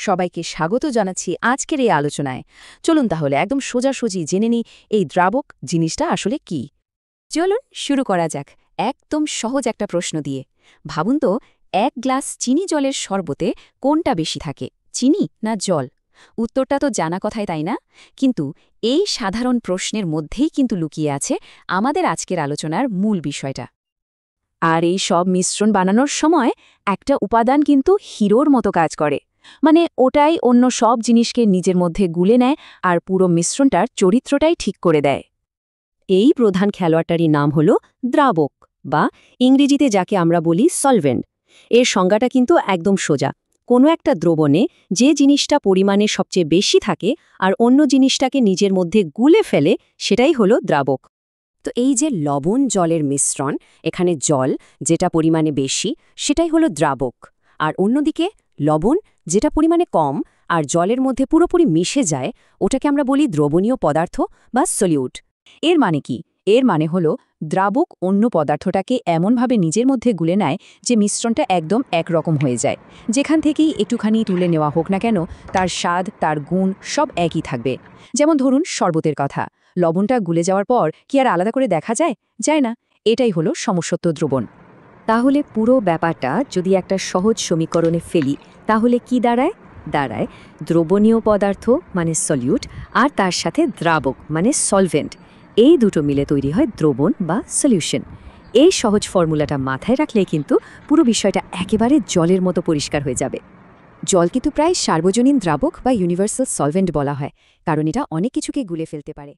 সবাইকে স্বাগত জানাচ্ছি আজকের এই আলোচনায়। চলুন তাহলে একদম সোজাসুজি জেনে নিই এই দ্রাবক জিনিসটা আসলে কি। চলুন শুরু করা যাক একদম সহজ একটা প্রশ্ন দিয়ে। ভাবুন তো, এক গ্লাস চিনি জলের শরবতে কোনটা বেশি থাকে, চিনি না জল? উত্তরটা তো জানা কথাই, তাই না? কিন্তু এই সাধারণ প্রশ্নের মধ্যেই কিন্তু লুকিয়ে আছে আমাদের আজকের আলোচনার মূল বিষয়টা। আর এই সব মিশ্রণ বানানোর সময় একটা উপাদান কিন্তু হিরোর মতো কাজ করে। মানে ওটাই অন্য সব জিনিসকে নিজের মধ্যে গুলে নেয় আর পুরো মিশ্রণটার চরিত্রটাই ঠিক করে দেয়। এই প্রধান খেলোয়াড়টারই নাম হল দ্রাবক, বা ইংরেজিতে যাকে আমরা বলি সলভেন্ট। এর সংজ্ঞাটা কিন্তু একদম সোজা। কোনো একটা দ্রবণে যে জিনিসটা পরিমাণে সবচেয়ে বেশি থাকে আর অন্য জিনিসটাকে নিজের মধ্যে গুলে ফেলে, সেটাই হলো দ্রাবক। তো এই যে লবণ জলের মিশ্রণ, এখানে জল যেটা পরিমাণে বেশি সেটাই হলো দ্রাবক, আর অন্যদিকে লবণ যেটা পরিমাণে কম আর জলের মধ্যে পুরোপুরি মিশে যায়, ওটাকে আমরা বলি দ্রবণীয় পদার্থ বা সলিউট। এর মানে কি? এর মানে হলো দ্রাবক অন্য পদার্থটাকে এমনভাবে নিজের মধ্যে গুলে নেয় যে মিশ্রণটা একদম একরকম হয়ে যায়। যেখান থেকেই একটুখানি তুলে নেওয়া হোক না কেন, তার স্বাদ, তার গুণ সব একই থাকবে। যেমন ধরুন শরবতের কথা, লবণটা গুলে যাওয়ার পর কি আর আলাদা করে দেখা যায়? যায় না। এটাই হলো সমসত্ব দ্রবণ। তাহলে পুরো ব্যাপারটা যদি একটা সহজ সমীকরণে ফেলি, তাহলে কি দাঁড়ায়? দাঁড়ায় দ্রবণীয় পদার্থ মানে সলিউট, আর তার সাথে দ্রাবক মানে সলভেন্ট। এই দুটো মিলে তৈরি হয় দ্রবণ বা সলিউশন। এই সহজ ফর্মুলাটা মাথায় রাখলে কিন্তু পুরো বিষয়টা একেবারে জলের মতো পরিষ্কার হয়ে যাবে। জল কিন্তু প্রায় সার্বজনীন দ্রাবক বা ইউনিভার্সাল সলভেন্ট বলা হয়, কারণ এটা অনেক কিছুকে গুলে ফেলতে পারে।